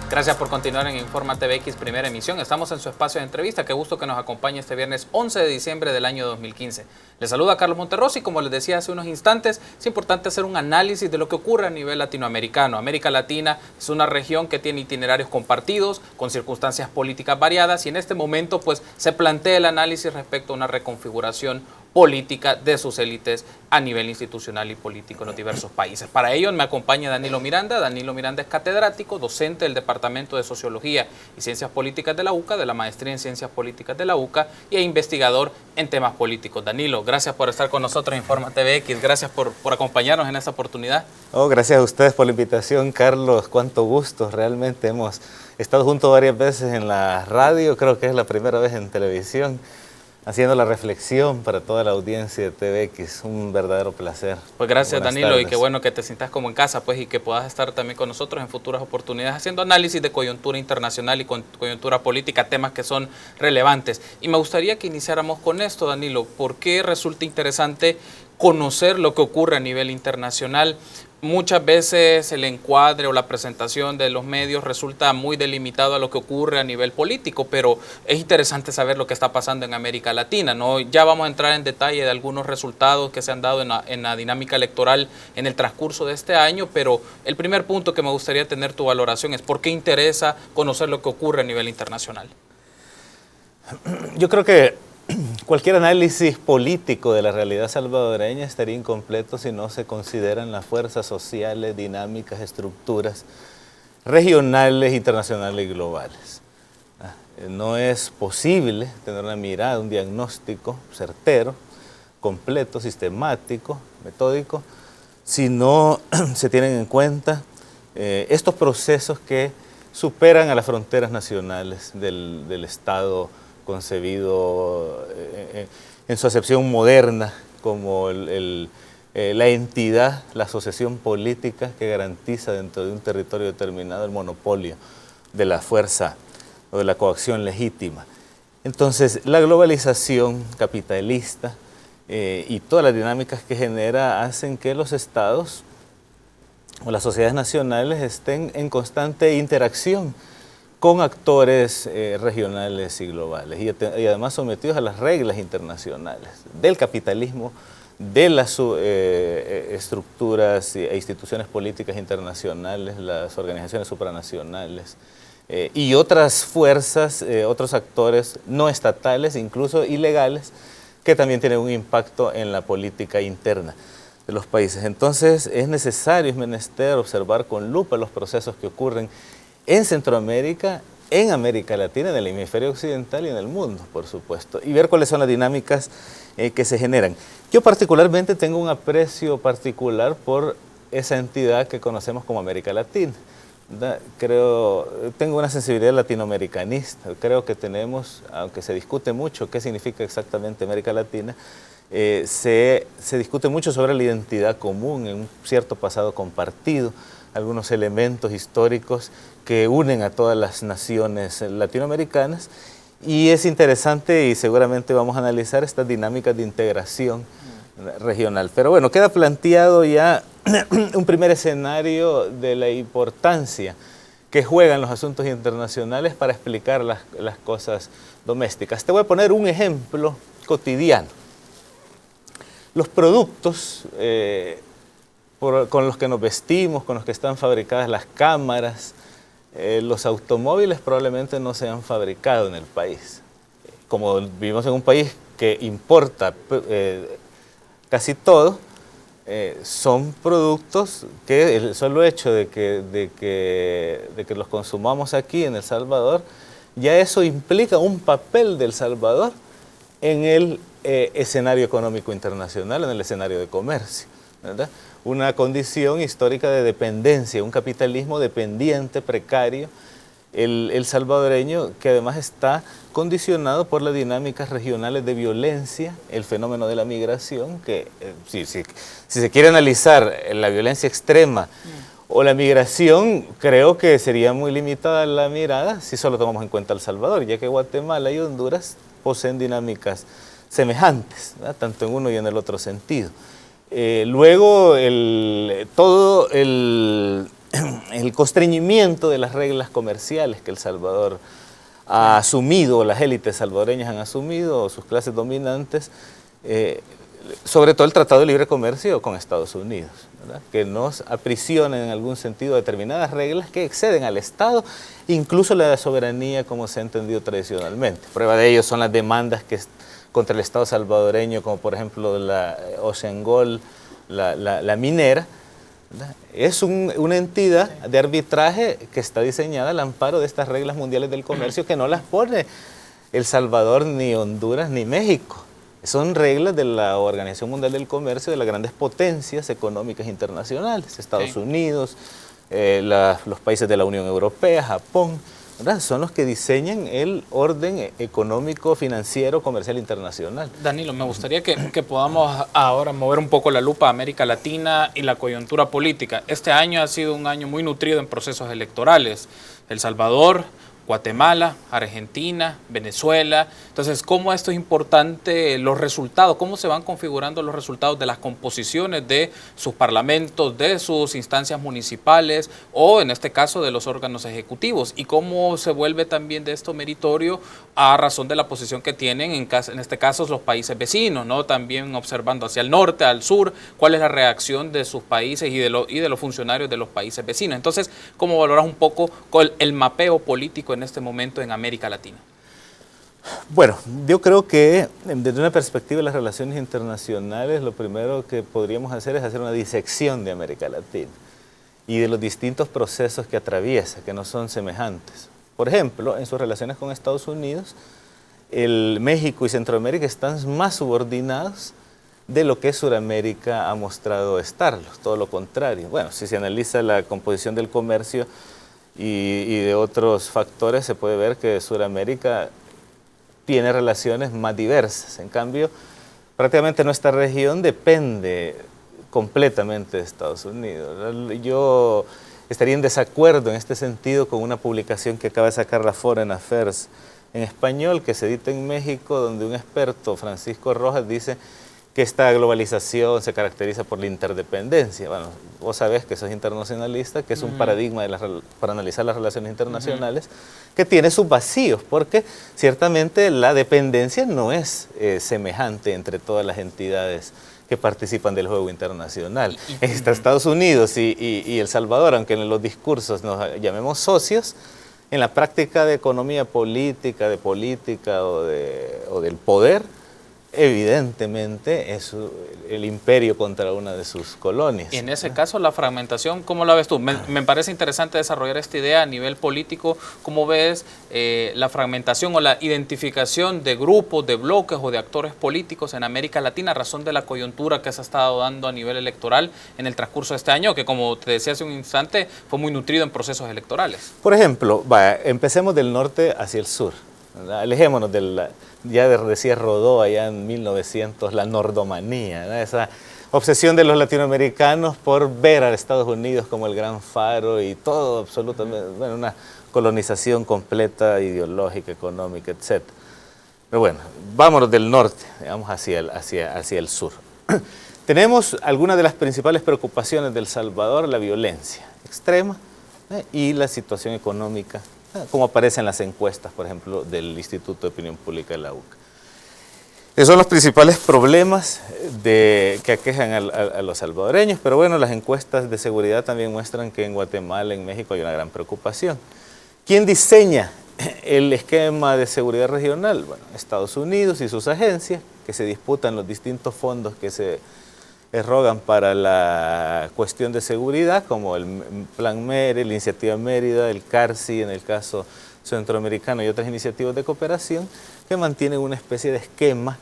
Gracias por continuar en Infórmate BX Primera Emisión. Estamos en su espacio de entrevista. Qué gusto que nos acompañe este viernes 11 de diciembre del año 2015. Les saluda Carlos Monterroso y como les decía hace unos instantes, es importante hacer un análisis de lo que ocurre a nivel latinoamericano. América Latina es una región que tiene itinerarios compartidos, con circunstancias políticas variadas y en este momento pues se plantea el análisis respecto a una reconfiguración política de sus élites a nivel institucional y político en los diversos países. Para ello me acompaña Danilo Miranda. Danilo Miranda es catedrático, docente del Departamento de Sociología y Ciencias Políticas de la UCA, de la Maestría en Ciencias Políticas de la UCA y es investigador en temas políticos. Danilo, gracias por estar con nosotros en Infórmate BX, gracias por acompañarnos en esta oportunidad. Gracias a ustedes por la invitación, Carlos, cuánto gusto, realmente hemos estado juntos varias veces en la radio, creo que es la primera vez en televisión, haciendo la reflexión para toda la audiencia de TVX, un verdadero placer. Pues gracias, Buenas Danilo, tardes. y qué bueno que te sientas como en casa, pues, y que puedas estar también con nosotros en futuras oportunidades haciendo análisis de coyuntura internacional y coyuntura política, temas que son relevantes. Y me gustaría que iniciáramos con esto, Danilo, ¿por qué resulta interesante conocer lo que ocurre a nivel internacional? Muchas veces el encuadre o la presentación de los medios resulta muy delimitado a lo que ocurre a nivel político, pero es interesante saber lo que está pasando en América Latina, ¿no? Ya vamos a entrar en detalle de algunos resultados que se han dado en la dinámica electoral en el transcurso de este año, pero el primer punto que me gustaría tener tu valoración es ¿por qué interesa conocer lo que ocurre a nivel internacional? Yo creo que cualquier análisis político de la realidad salvadoreña estaría incompleto si no se consideran las fuerzas sociales, dinámicas, estructuras regionales, internacionales y globales. No es posible tener una mirada, un diagnóstico certero, completo, sistemático, metódico, si no se tienen en cuenta estos procesos que superan a las fronteras nacionales del Estado concebido en su acepción moderna como la entidad, la asociación política que garantiza dentro de un territorio determinado el monopolio de la fuerza o de la coacción legítima. Entonces, la globalización capitalista y todas las dinámicas que genera hacen que los estados o las sociedades nacionales estén en constante interacción con actores regionales y globales y además sometidos a las reglas internacionales del capitalismo, de las estructuras e instituciones políticas internacionales, las organizaciones supranacionales y otras fuerzas, otros actores no estatales, incluso ilegales, que también tienen un impacto en la política interna de los países. Entonces es necesario, es menester observar con lupa los procesos que ocurren en Centroamérica, en América Latina, en el hemisferio occidental y en el mundo, por supuesto, y ver cuáles son las dinámicas que se generan. Yo particularmente tengo un aprecio particular por esa entidad que conocemos como América Latina. Tengo una sensibilidad latinoamericanista, creo que tenemos, aunque se discute mucho qué significa exactamente América Latina, se discute mucho sobre la identidad común en un cierto pasado compartido, algunos elementos históricos que unen a todas las naciones latinoamericanas y es interesante y seguramente vamos a analizar estas dinámicas de integración regional. Pero bueno, queda planteado ya un primer escenario de la importancia que juegan los asuntos internacionales para explicar las cosas domésticas. Te voy a poner un ejemplo cotidiano. Los productos con los que nos vestimos, con los que están fabricadas las cámaras, los automóviles probablemente no se han fabricado en el país. Como vivimos en un país que importa casi todo, son productos que el solo hecho de que los consumamos aquí en El Salvador, ya eso implica un papel de El Salvador en el escenario económico internacional, en el escenario de comercio, ¿verdad? Una condición histórica de dependencia, un capitalismo dependiente, precario, el salvadoreño, que además está condicionado por las dinámicas regionales de violencia, el fenómeno de la migración, que si se quiere analizar la violencia extrema o la migración, creo que sería muy limitada la mirada si solo tomamos en cuenta El Salvador, ya que Guatemala y Honduras poseen dinámicas semejantes, ¿verdad? Tanto en uno y en el otro sentido. Luego, todo el el constreñimiento de las reglas comerciales que El Salvador ha asumido, las élites salvadoreñas han asumido, sus clases dominantes, sobre todo el Tratado de Libre Comercio con Estados Unidos, ¿verdad? Que nos aprisionan en algún sentido determinadas reglas que exceden al Estado, incluso la soberanía como se ha entendido tradicionalmente. Prueba de ello son las demandas contra el Estado salvadoreño, como por ejemplo la OceanGold, la minera, ¿verdad? Es una entidad de arbitraje que está diseñada al amparo de estas reglas mundiales del comercio que no las pone El Salvador, ni Honduras, ni México. Son reglas de la Organización Mundial del Comercio, de las grandes potencias económicas internacionales, Estados Unidos, los países de la Unión Europea, Japón, ¿verdad? Son los que diseñan el orden económico, financiero, comercial internacional. Danilo, me gustaría que podamos ahora mover un poco la lupa a América Latina y la coyuntura política. Este año ha sido un año muy nutrido en procesos electorales. El Salvador, Guatemala, Argentina, Venezuela. Entonces, ¿cómo esto es importante, los resultados? ¿Cómo se van configurando los resultados de las composiciones de sus parlamentos, de sus instancias municipales o, en este caso, de los órganos ejecutivos? ¿Y cómo se vuelve también de esto meritorio a razón de la posición que tienen, en este caso, los países vecinos, ¿no? También observando hacia el norte, al sur, cuál es la reacción de sus países y de los funcionarios de los países vecinos. Entonces, ¿cómo valoras un poco el mapeo político en este momento en América Latina? Bueno, yo creo que desde una perspectiva de las relaciones internacionales, lo primero que podríamos hacer es hacer una disección de América Latina y de los distintos procesos que atraviesa, que no son semejantes. Por ejemplo, en sus relaciones con Estados Unidos, México y Centroamérica están más subordinados de lo que Sudamérica ha mostrado estarlo, todo lo contrario. Bueno, si se analiza la composición del comercio y de otros factores, se puede ver que Sudamérica tiene relaciones más diversas. En cambio, prácticamente nuestra región depende completamente de Estados Unidos. Yo estaría en desacuerdo en este sentido con una publicación que acaba de sacar la Foreign Affairs en español, que se edita en México, donde un experto, Francisco Rojas, dice que esta globalización se caracteriza por la interdependencia. Bueno, vos sabés que sos internacionalista, que es un paradigma para analizar las relaciones internacionales, que tiene sus vacíos, porque ciertamente la dependencia no es semejante entre todas las entidades que participan del juego internacional. Está Estados Unidos y El Salvador, aunque en los discursos nos llamemos socios, en la práctica de economía política, o del poder, evidentemente es el imperio contra una de sus colonias. Y en ese caso, la fragmentación, ¿cómo la ves tú? Me parece interesante desarrollar esta idea a nivel político. ¿Cómo ves la fragmentación o la identificación de grupos, de bloques o de actores políticos en América Latina a razón de la coyuntura que se ha estado dando a nivel electoral en el transcurso de este año, que como te decía hace un instante, fue muy nutrido en procesos electorales? Por ejemplo, empecemos del norte hacia el sur. Alejémonos ya decía Rodó allá en 1900, la nordomanía, ¿no? Esa obsesión de los latinoamericanos por ver a Estados Unidos como el gran faro y todo absolutamente, bueno, una colonización completa, ideológica, económica, etc. Pero bueno, vámonos del norte, digamos, hacia el sur. Tenemos algunas de las principales preocupaciones de El Salvador: la violencia extrema y la situación económica, como aparece en las encuestas, por ejemplo, del Instituto de Opinión Pública de la UCA. Esos son los principales problemas que aquejan a los salvadoreños, pero bueno, las encuestas de seguridad también muestran que en Guatemala, en México, hay una gran preocupación. ¿Quién diseña el esquema de seguridad regional? Bueno, Estados Unidos y sus agencias, que se disputan los distintos fondos que se erogan para la cuestión de seguridad, como el Plan Mérida, la Iniciativa Mérida, el CARCI en el caso centroamericano y otras iniciativas de cooperación, que mantienen una especie de esquema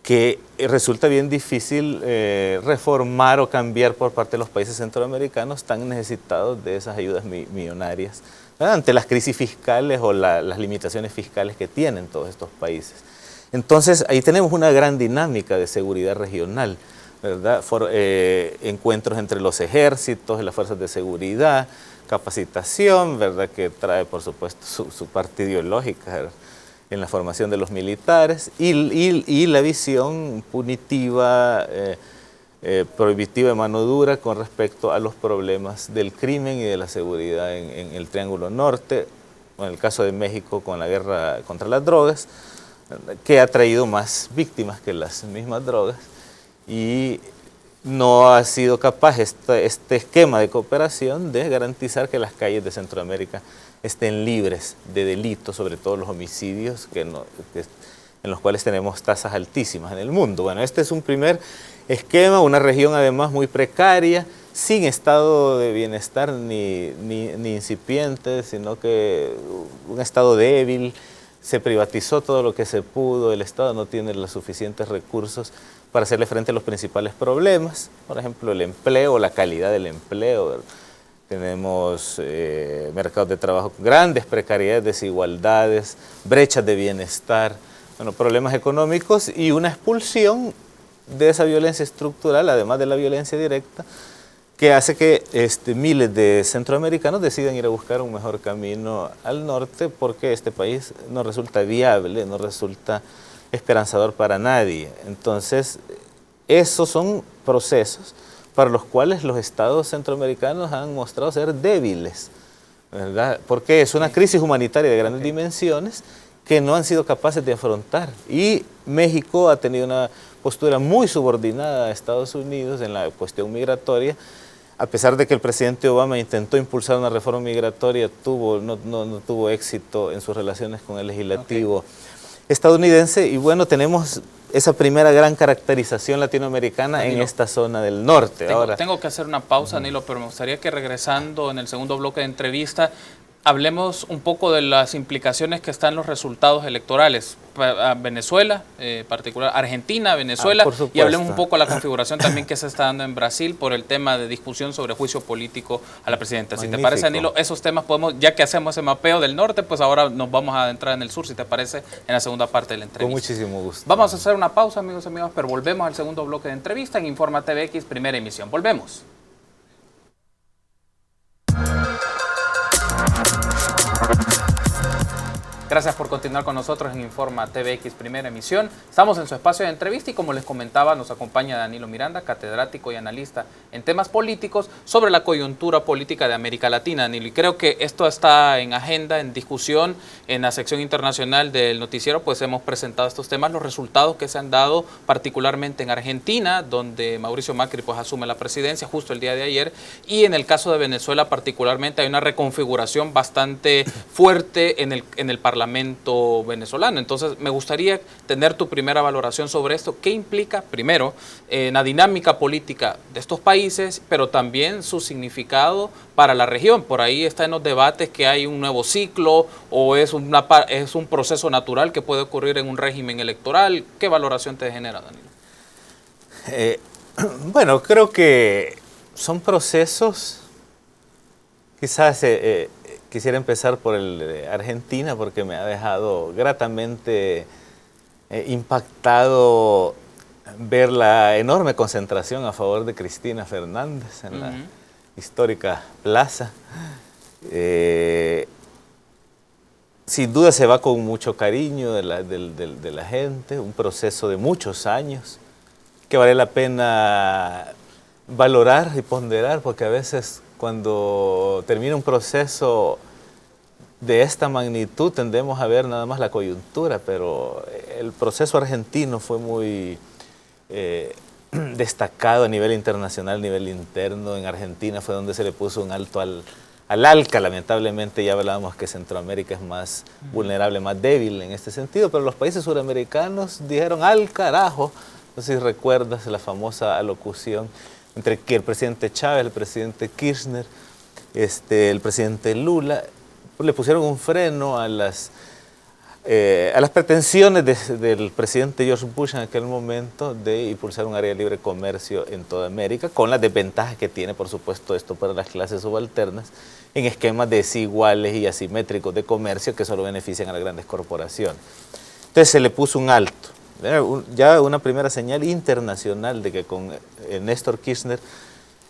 que resulta bien difícil reformar o cambiar por parte de los países centroamericanos tan necesitados de esas ayudas millonarias, ¿verdad?, ante las crisis fiscales o las limitaciones fiscales que tienen todos estos países. Entonces, ahí tenemos una gran dinámica de seguridad regional, ¿verdad? Encuentros entre los ejércitos, las fuerzas de seguridad, capacitación, ¿verdad?, que trae, por supuesto, su parte ideológica, ¿verdad?, en la formación de los militares, y la visión punitiva, prohibitiva de mano dura con respecto a los problemas del crimen y de la seguridad en el Triángulo Norte, en el caso de México con la guerra contra las drogas, que ha traído más víctimas que las mismas drogas, y no ha sido capaz este esquema de cooperación de garantizar que las calles de Centroamérica estén libres de delitos, sobre todo los homicidios, en los cuales tenemos tasas altísimas en el mundo. Bueno, este es un primer esquema, una región además muy precaria, sin estado de bienestar ni incipiente, sino que un estado débil. Se privatizó todo lo que se pudo, el Estado no tiene los suficientes recursos para hacerle frente a los principales problemas, por ejemplo, el empleo, la calidad del empleo. Tenemos mercados de trabajo, grandes precariedades, desigualdades, brechas de bienestar, bueno, problemas económicos y una expulsión de esa violencia estructural, además de la violencia directa, que hace que miles de centroamericanos decidan ir a buscar un mejor camino al norte porque este país no resulta viable, no resulta esperanzador para nadie. Entonces, esos son procesos para los cuales los estados centroamericanos han mostrado ser débiles, ¿verdad? Porque es una crisis humanitaria de grandes dimensiones que no han sido capaces de afrontar. Y México ha tenido una postura muy subordinada a Estados Unidos en la cuestión migratoria, a pesar de que el presidente Obama intentó impulsar una reforma migratoria, no tuvo éxito en sus relaciones con el legislativo estadounidense. Y bueno, tenemos esa primera gran caracterización latinoamericana, Danilo, en esta zona del norte. Tengo que hacer una pausa, Danilo, pero me gustaría que regresando en el segundo bloque de entrevista, hablemos un poco de las implicaciones que están los resultados electorales a Venezuela, particular Argentina, Venezuela, y hablemos un poco de la configuración también que se está dando en Brasil por el tema de discusión sobre juicio político a la presidenta. Magnífico. Si te parece, Danilo, esos temas podemos, ya que hacemos ese mapeo del norte, pues ahora nos vamos a adentrar en el sur, si te parece, en la segunda parte de la entrevista. Con muchísimo gusto. Vamos a hacer una pausa, amigos y amigas, pero volvemos al segundo bloque de entrevista en Informa TVX, primera emisión. Volvemos. Gracias por continuar con nosotros en Informa TVX Primera Emisión. Estamos en su espacio de entrevista y como les comentaba, nos acompaña Danilo Miranda, catedrático y analista en temas políticos sobre la coyuntura política de América Latina, Danilo. Y creo que esto está en agenda, en discusión, en la sección internacional del noticiero, pues hemos presentado estos temas, los resultados que se han dado particularmente en Argentina, donde Mauricio Macri pues asume la presidencia justo el día de ayer, y en el caso de Venezuela particularmente hay una reconfiguración bastante fuerte en el Parlamento venezolano. Entonces, me gustaría tener tu primera valoración sobre esto. ¿Qué implica, primero, la dinámica política de estos países, pero también su significado para la región? Por ahí está en los debates que hay un nuevo ciclo o es un proceso natural que puede ocurrir en un régimen electoral. ¿Qué valoración te genera, Danilo? Bueno, creo que son procesos, quizás quisiera empezar por el de Argentina porque me ha dejado gratamente impactado ver la enorme concentración a favor de Cristina Fernández en la histórica plaza. Sin duda se va con mucho cariño de la gente, un proceso de muchos años que vale la pena valorar y ponderar, porque a veces cuando termina un proceso de esta magnitud tendemos a ver nada más la coyuntura, pero el proceso argentino fue muy destacado a nivel internacional, a nivel interno. En Argentina fue donde se le puso un alto al ALCA. Lamentablemente ya hablábamos que Centroamérica es más vulnerable, más débil en este sentido, pero los países suramericanos dijeron al carajo. No sé si recuerdas la famosa alocución entre que el presidente Chávez, el presidente Kirchner, el presidente Lula, le pusieron un freno a las pretensiones del presidente George Bush en aquel momento de impulsar un área de libre comercio en toda América, con las desventajas que tiene, por supuesto, esto para las clases subalternas, en esquemas desiguales y asimétricos de comercio que solo benefician a las grandes corporaciones. Entonces se le puso un alto. Ya una primera señal internacional de que con Néstor Kirchner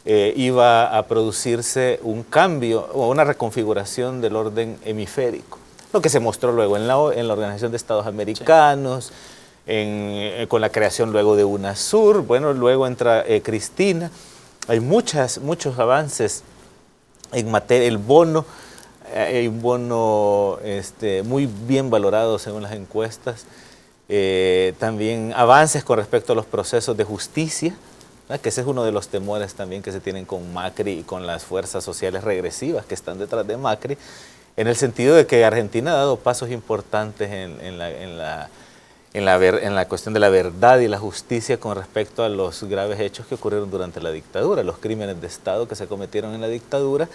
iba a producirse un cambio o una reconfiguración del orden hemisférico, lo que se mostró luego en la Organización de Estados Americanos, con la creación luego de UNASUR, bueno, luego entra Cristina. Hay muchos avances en materia, el bono, hay un bono muy bien valorado según las encuestas. También avances con respecto a los procesos de justicia, ¿verdad? Que ese es uno de los temores también que se tienen con Macri y con las fuerzas sociales regresivas que están detrás de Macri, en el sentido de que Argentina ha dado pasos importantes en la cuestión de la verdad y la justicia con respecto a los graves hechos que ocurrieron durante la dictadura, los crímenes de Estado que se cometieron en la dictadura,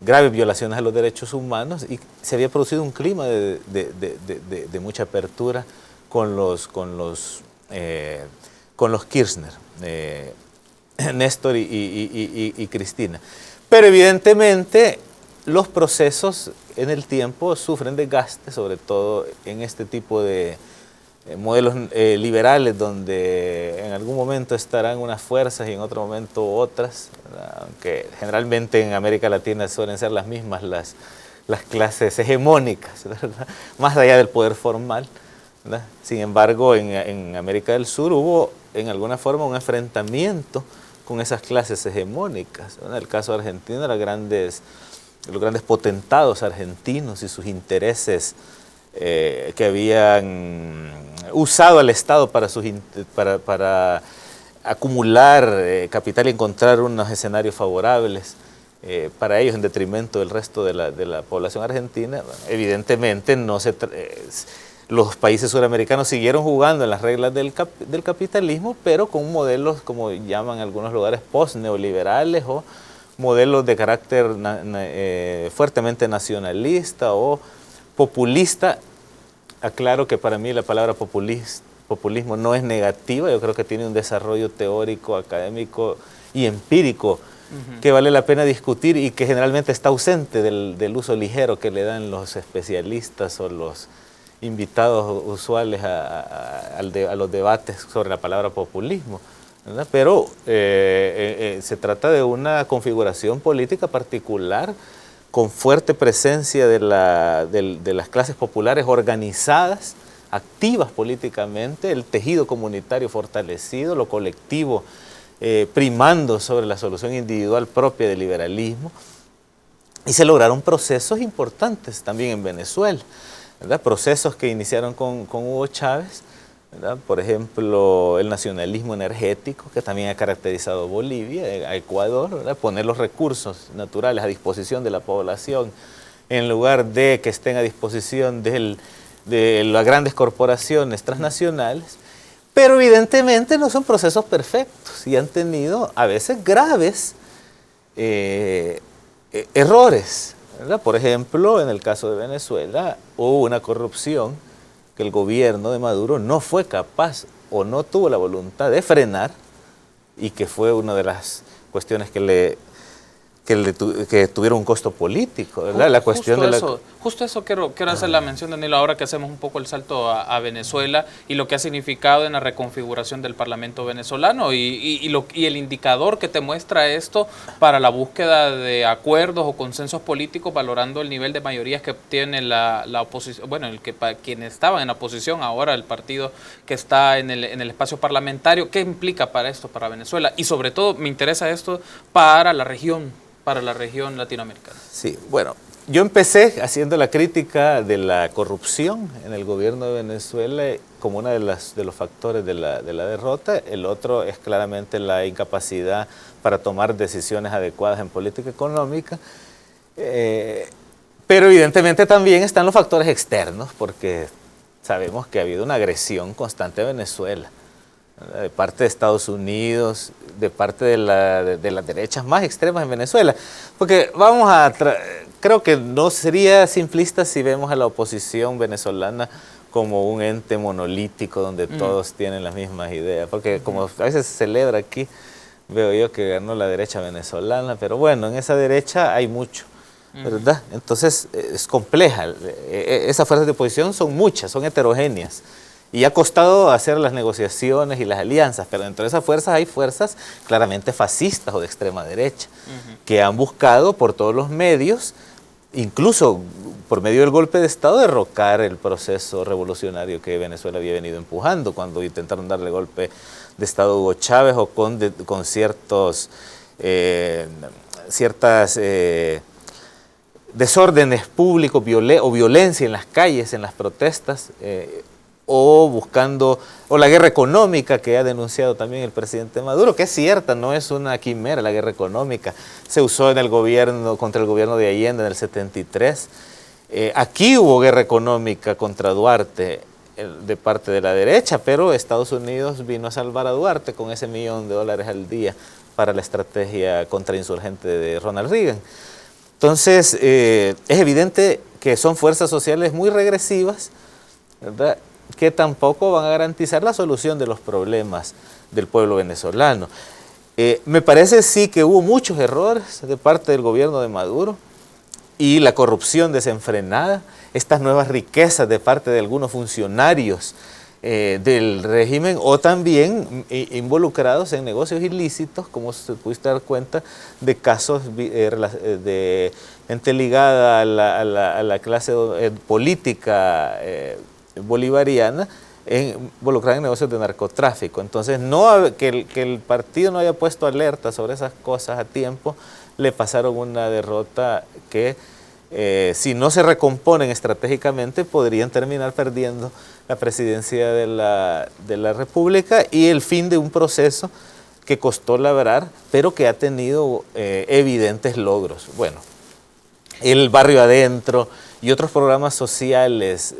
graves violaciones a los derechos humanos, y se había producido un clima de mucha apertura con los Kirchner, Néstor y Cristina. Pero evidentemente los procesos en el tiempo sufren desgaste, sobre todo en este tipo de modelos liberales, donde en algún momento estarán unas fuerzas y en otro momento otras, ¿verdad? Aunque generalmente en América Latina suelen ser las mismas las clases hegemónicas, ¿verdad? Más allá del poder formal, ¿verdad? Sin embargo, en América del Sur hubo en alguna forma un enfrentamiento con esas clases hegemónicas, ¿verdad? En el caso de Argentina, los grandes potentados argentinos y sus intereses que habían usado al Estado para acumular capital y encontrar unos escenarios favorables para ellos en detrimento del resto de la población argentina. Evidentemente los países suramericanos siguieron jugando en las reglas del capitalismo, pero con modelos, como llaman en algunos lugares, post-neoliberales o modelos de carácter fuertemente nacionalista o populista. Aclaro que para mí la palabra populismo no es negativa, yo creo que tiene un desarrollo teórico, académico y empírico que vale la pena discutir y que generalmente está ausente del uso ligero que le dan los especialistas o los invitados usuales a los debates sobre la palabra populismo, ¿verdad? Pero se trata de una configuración política particular con fuerte presencia de las clases populares organizadas, activas políticamente, el tejido comunitario fortalecido, lo colectivo primando sobre la solución individual propia del liberalismo. Y se lograron procesos importantes también en Venezuela, ¿verdad? Procesos que iniciaron con Hugo Chávez, ¿verdad? Por ejemplo, el nacionalismo energético, que también ha caracterizado Bolivia, a Ecuador, ¿verdad? Poner los recursos naturales a disposición de la población en lugar de que estén a disposición de las grandes corporaciones transnacionales. Pero evidentemente no son procesos perfectos y han tenido a veces graves errores, ¿verdad? Por ejemplo, en el caso de Venezuela hubo una corrupción que el gobierno de Maduro no fue capaz o no tuvo la voluntad de frenar y que fue una de las cuestiones que tuvieron un costo político, ¿verdad? La cuestión Justo eso quiero hacer la mención, Danilo, ahora que hacemos un poco el salto a Venezuela y lo que ha significado en la reconfiguración del Parlamento venezolano y el indicador que te muestra esto para la búsqueda de acuerdos o consensos políticos, valorando el nivel de mayorías que tiene la oposición, bueno, quienes estaban en la oposición, ahora el partido que está en el espacio parlamentario. ¿Qué implica para esto, para Venezuela? Y sobre todo me interesa esto para la región latinoamericana. Sí, bueno, yo empecé haciendo la crítica de la corrupción en el gobierno de Venezuela como uno de los factores de la derrota. El otro es claramente la incapacidad para tomar decisiones adecuadas en política económica. Pero evidentemente también están los factores externos, porque sabemos que ha habido una agresión constante a Venezuela, ¿verdad? De parte de Estados Unidos, de parte de las derechas más extremas en Venezuela. Porque creo que no sería simplista si vemos a la oposición venezolana como un ente monolítico donde todos tienen las mismas ideas. Porque como a veces se celebra aquí, veo yo que ganó la derecha venezolana, pero bueno, en esa derecha hay mucho, ¿verdad? Entonces es compleja. Esas fuerzas de oposición son muchas, son heterogéneas. Y ha costado hacer las negociaciones y las alianzas, pero dentro de esas fuerzas hay fuerzas claramente fascistas o de extrema derecha, que han buscado por todos los medios, incluso por medio del golpe de Estado, derrocar el proceso revolucionario que Venezuela había venido empujando, cuando intentaron darle golpe de Estado a Hugo Chávez o con ciertas desórdenes públicos o violencia en las calles, en las protestas, o la guerra económica que ha denunciado también el presidente Maduro, que es cierta, no es una quimera la guerra económica, se usó en el gobierno, contra el gobierno de Allende en el 73, aquí hubo guerra económica contra Duarte de parte de la derecha, pero Estados Unidos vino a salvar a Duarte con ese $1 millón al día para la estrategia contrainsurgente de Ronald Reagan. Entonces, es evidente que son fuerzas sociales muy regresivas, ¿verdad?, que tampoco van a garantizar la solución de los problemas del pueblo venezolano. Me parece sí que hubo muchos errores de parte del gobierno de Maduro y la corrupción desenfrenada, estas nuevas riquezas de parte de algunos funcionarios del régimen o también involucrados en negocios ilícitos, como se pudiste dar cuenta de casos de gente ligada a la clase política bolivariana involucrada en negocios de narcotráfico. Entonces, que el partido no haya puesto alerta sobre esas cosas a tiempo, le pasaron una derrota que si no se recomponen estratégicamente podrían terminar perdiendo la presidencia de la República y el fin de un proceso que costó labrar, pero que ha tenido evidentes logros. Bueno, el Barrio Adentro y otros programas sociales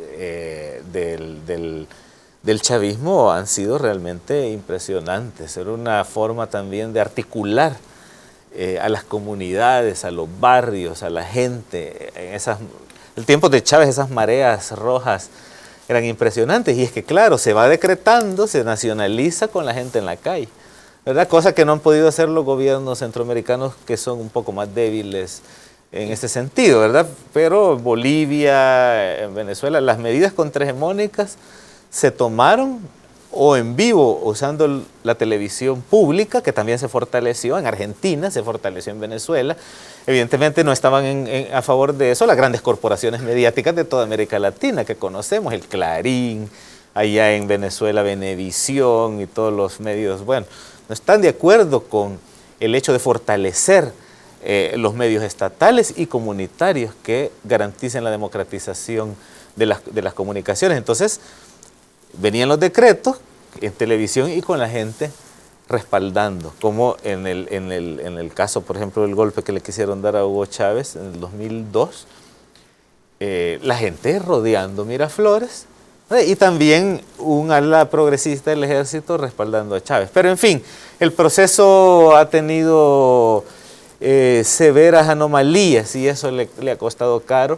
del chavismo han sido realmente impresionantes. Era una forma también de articular a las comunidades, a los barrios, a la gente. El tiempo de Chávez, esas mareas rojas eran impresionantes. Y es que, claro, se va decretando, se nacionaliza con la gente en la calle, ¿verdad? Cosa que no han podido hacer los gobiernos centroamericanos, que son un poco más débiles en ese sentido, ¿verdad? Pero Bolivia, en Venezuela, las medidas contrahegemónicas se tomaron o en vivo usando la televisión pública, que también se fortaleció en Argentina, se fortaleció en Venezuela. Evidentemente no estaban a favor de eso las grandes corporaciones mediáticas de toda América Latina que conocemos, el Clarín, allá en Venezuela Venevisión y todos los medios, bueno, no están de acuerdo con el hecho de fortalecer los medios estatales y comunitarios que garanticen la democratización de las comunicaciones. Entonces, venían los decretos en televisión y con la gente respaldando, como en el caso, por ejemplo, del golpe que le quisieron dar a Hugo Chávez en el 2002, la gente rodeando Miraflores, y también un ala progresista del ejército respaldando a Chávez. Pero en fin, el proceso ha tenido severas anomalías y eso le ha costado caro.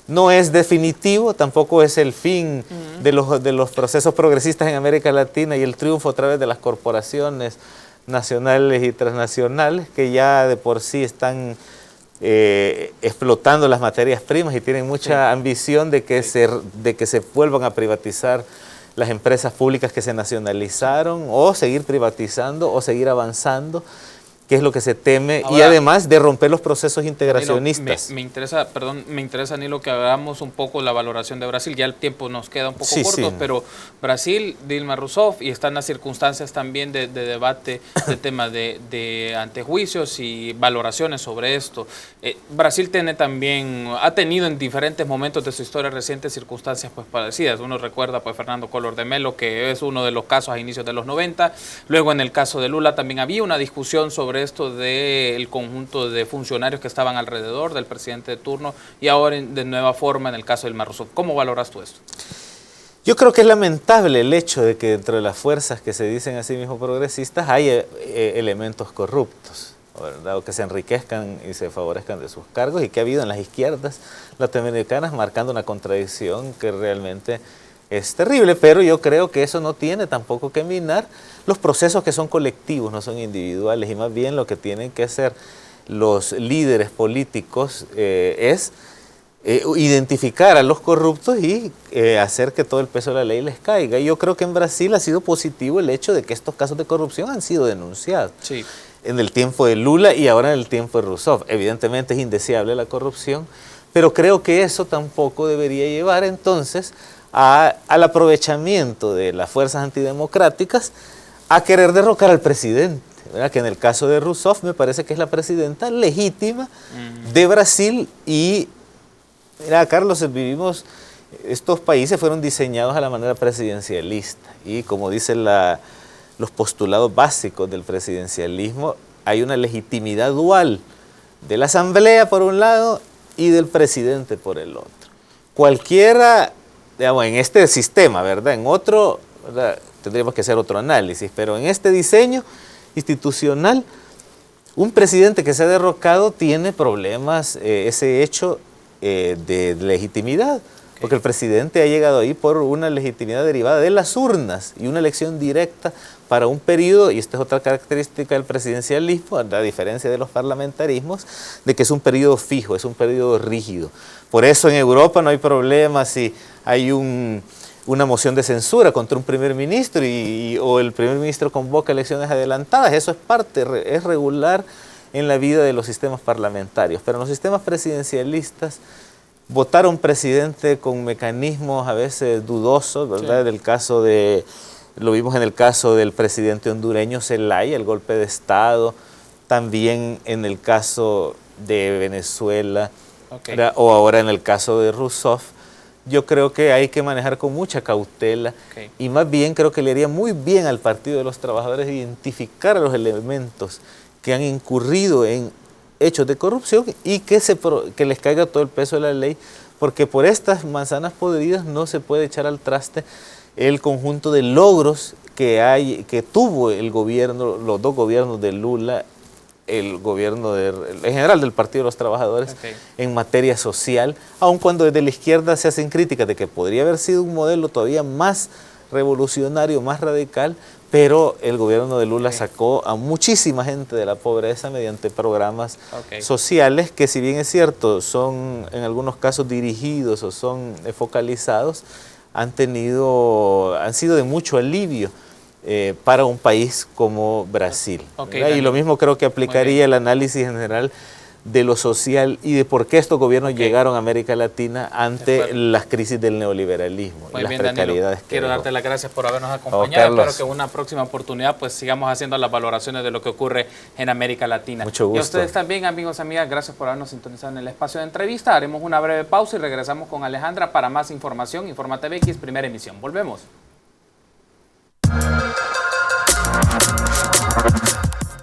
No es definitivo, tampoco es el fin de los procesos progresistas en América Latina y el triunfo a través de las corporaciones nacionales y transnacionales que ya de por sí están explotando las materias primas y tienen mucha ambición de que se vuelvan a privatizar las empresas públicas que se nacionalizaron, o seguir privatizando o seguir avanzando, que es lo que se teme. Ahora, y además de romper los procesos integracionistas. Me interesa, Nilo, que hagamos un poco la valoración de Brasil. Ya el tiempo nos queda un poco corto, pero Brasil, Dilma Rousseff, y están las circunstancias también de debate de tema de antejuicios y valoraciones sobre esto. Brasil ha tenido en diferentes momentos de su historia reciente circunstancias pues parecidas. Uno recuerda pues Fernando Collor de Mello, que es uno de los casos a inicios de los 90. Luego en el caso de Lula también había una discusión sobre esto del conjunto de funcionarios que estaban alrededor del presidente de turno, y ahora de nueva forma en el caso del Dilma Rousseff. ¿Cómo valoras tú esto? Yo creo que es lamentable el hecho de que dentro de las fuerzas que se dicen a sí mismos progresistas hay elementos corruptos, ¿verdad? O que se enriquezcan y se favorezcan de sus cargos, y que ha habido en las izquierdas latinoamericanas marcando una contradicción que realmente es terrible, pero yo creo que eso no tiene tampoco que minar los procesos que son colectivos, no son individuales, y más bien lo que tienen que hacer los líderes políticos es identificar a los corruptos y hacer que todo el peso de la ley les caiga. Y yo creo que en Brasil ha sido positivo el hecho de que estos casos de corrupción han sido denunciados. Sí. En el tiempo de Lula y ahora en el tiempo de Rousseff. Evidentemente es indeseable la corrupción, pero creo que eso tampoco debería llevar entonces al aprovechamiento de las fuerzas antidemocráticas a querer derrocar al presidente, ¿verdad? Que en el caso de Rousseff me parece que es la presidenta legítima de Brasil y, mira, Carlos, estos países fueron diseñados a la manera presidencialista y como dicen los postulados básicos del presidencialismo, hay una legitimidad dual de la asamblea por un lado y del presidente por el otro. Cualquiera, digamos, en este sistema, ¿verdad? En otro, ¿verdad? Tendríamos que hacer otro análisis, pero en este diseño institucional, un presidente que se ha derrocado tiene problemas, ese hecho de legitimidad, porque el presidente ha llegado ahí por una legitimidad derivada de las urnas y una elección directa para un periodo, y esta es otra característica del presidencialismo, a diferencia de los parlamentarismos, de que es un periodo fijo, es un periodo rígido. Por eso en Europa no hay problema si hay una moción de censura contra un primer ministro o el primer ministro convoca elecciones adelantadas. Eso es parte, es regular en la vida de los sistemas parlamentarios. Pero en los sistemas presidencialistas, votar a un presidente con mecanismos a veces dudosos, ¿verdad? Sí. Lo vimos en el caso del presidente hondureño Zelaya, el golpe de Estado, también en el caso de Venezuela, o ahora en el caso de Rousseff. Yo creo que hay que manejar con mucha cautela y más bien creo que le haría muy bien al Partido de los Trabajadores identificar a los elementos que han incurrido en hechos de corrupción y que les caiga todo el peso de la ley, porque por estas manzanas podridas no se puede echar al traste el conjunto de logros que tuvo el gobierno, los dos gobiernos de Lula, el gobierno en general del Partido de los Trabajadores en materia social, aun cuando desde la izquierda se hacen críticas de que podría haber sido un modelo todavía más revolucionario, más radical, pero el gobierno de Lula sacó a muchísima gente de la pobreza mediante programas sociales que, si bien es cierto, son en algunos casos dirigidos o son focalizados, han sido de mucho alivio para un país como Brasil. Y lo mismo creo que aplicaría el análisis general de lo social y de por qué estos gobiernos llegaron a América Latina ante las crisis del neoliberalismo y las precariedades. Quiero darte las gracias por habernos acompañado. Espero que en una próxima oportunidad pues sigamos haciendo las valoraciones de lo que ocurre en América Latina. Mucho gusto. Y a ustedes también, amigos y amigas, gracias por habernos sintonizado en el espacio de entrevista. Haremos una breve pausa y regresamos con Alejandra para más información. Informa TV X, primera emisión. Volvemos.